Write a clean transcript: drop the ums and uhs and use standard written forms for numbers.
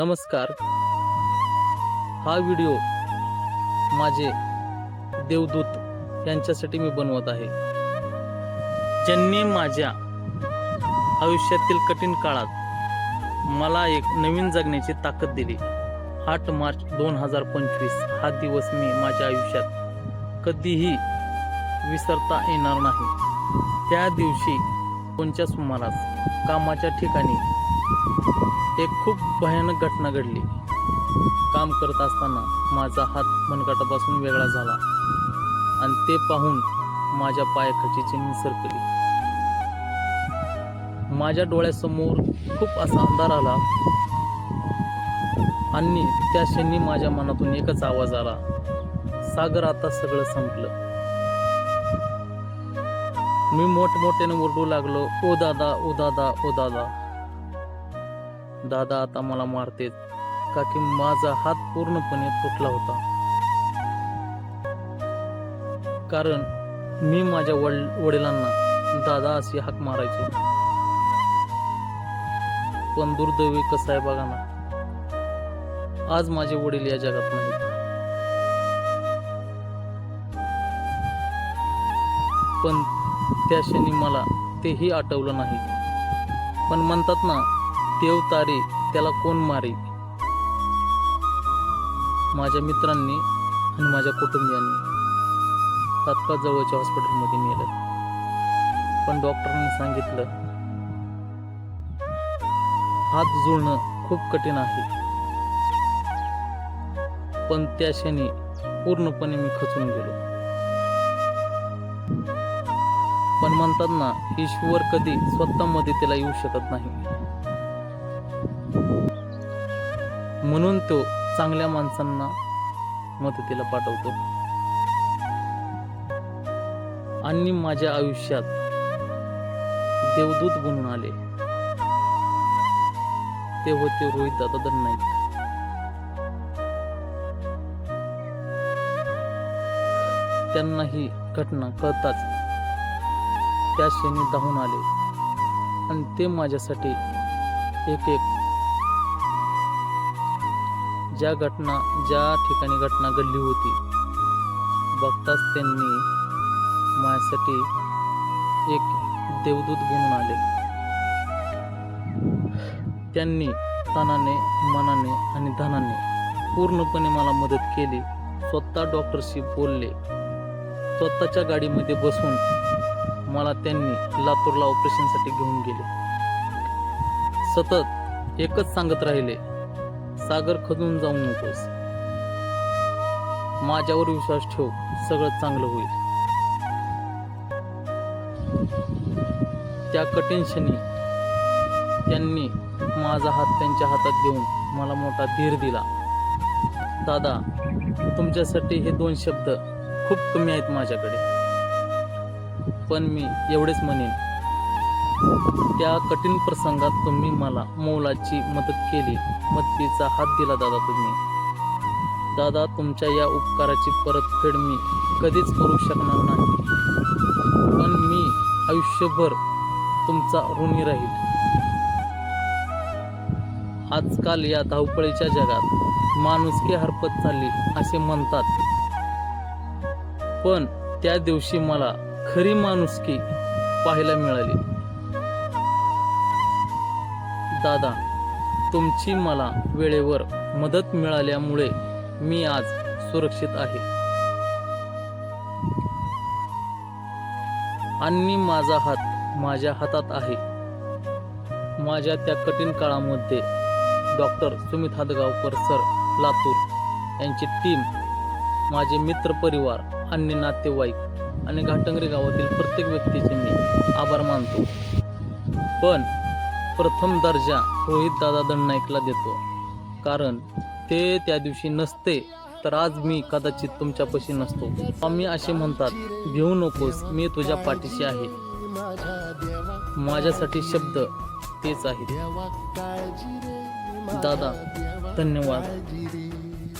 नमस्कार. हा व्हिडिओ माझे देवदूत यांच्यासाठी मी बनवत आहे, ज्यांनी माझ्या आयुष्यातील कठीण काळात मला एक नवीन जगण्याची ताकद दिली. 8 मार्च 2025 हा दिवस मी माझ्या आयुष्यात कधीही विसरता येणार नाही. त्या दिवशी कोणत्या सुमारास कामाच्या ठिकाणी एक खूप भयानक घटना घडली. काम करत असताना माझा हात मनगटापासून वेगळा झाला आणि ते पाहून माझ्या पायाखालची जमीन सरकली. माझ्या डोळ्यासमोर खूप असा अंधार आला आणि त्या क्षणी माझ्या मनातून एकच आवाज आला, सागर आता सगळं संपलं. मी मोठमोठ्याने ओरडू लागलो, ओ दादा, ओ दादा, ओ दादा. दादा आता मला मारतेत का की माझा हात पूर्णपणे तुटला होता. कारण मी माझ्या वडिलांना दादा अशी हाक मारायचो. पण दुर्दैवी कसं आहे बघा ना, आज माझे वडील या जगात नाहीत. पण त्या क्षणी मला तेही आठवलं नाही. पण म्हणतात ना, देव तारी त्याला कोण मारी. माझ्या मित्रांनी आणि माझ्या कुटुंबियांनी तात्काळ जवळच्या हॉस्पिटलमध्ये नेलं. पण डॉक्टरांनी सांगितलं, हात जुळणं खूप कठीण आहे. पण त्या क्षणी पूर्णपणे मी खचून गेलो. पण म्हणतात ना, ईश्वर कधी स्वतः मदतीला येऊ शकत नाही. म्हणून तो चांगल्या माणसांना मदतीला पाठवतो. आणि माझ्या आयुष्यात देवदूत बनून आले ते होते रोहित दादा दंडनाईक. त्यांना ही घटना कळताच त्या क्षणी धावून आले आणि ते माझ्यासाठी एक ज्या ठिकाणी घटना घडली होती बघताच त्यांनी माझ्यासाठी एक देवदूत बनून आले. त्यांनी तनाने, मनाने आणि धनाने पूर्णपणे मला मदत केली. स्वतः डॉक्टरशी बोलले. स्वतःच्या गाडीमध्ये बसून मला त्यांनी लातूरला ऑपरेशनसाठी घेऊन गेले. सतत एकच सांगत राहिले, सागर खचून जाऊ नकोस, माझ्यावर विश्वास ठेव, सगळं चांगलं होईल. त्या कठीण क्षणी त्यांनी माझा हात त्यांच्या हातात देऊन मला मोठा धीर दिला. दादा, तुमच्यासाठी हे 2 शब्द खूप कमी आहेत माझ्याकडे. पण मी एवढेच म्हणेन, त्या कठीण प्रसंगात तुम्ही मला मोलाची मदत केली, मदतीचा हात दिला दादा तुम्ही. दादा, तुमच्या या उपकाराची परतफेड मी कधीच करू शकणार नाही. पण मी आयुष्यभर तुमचा ऋणी राहील. आजकाल या धावपळीच्या जगात माणुसकी हरपत चालली असे म्हणतात. पण त्या दिवशी मला खरी माणुसकी पाहायला मिळाली. दादा, तुमची मला वेळेवर मदत मिळाल्यामुळे मी आज सुरक्षित आहे. आणि माझा हात माझ्या हातात आहे. माझ्या त्या कठीण काळामध्ये डॉक्टर सुमित हादगावकर सर लातूर यांची टीम, माझे मित्र परिवार आणि नातेवाईक आणि घाटंगरी गावातील प्रत्येक व्यक्तीचे मी आभार मानतो. पण प्रथम दर्जा रोहित दादा दंडनाईकला देतो. कारण ते त्या दिवशी नसते तर आज मी कदाचित तुमच्यापाशी नसतो. आम्ही असे म्हणतात, भिवू नकोस, मी तुझ्या पाठीशी आहे. माझ्यासाठी शब्द तेच आहेत. दादा, धन्यवाद.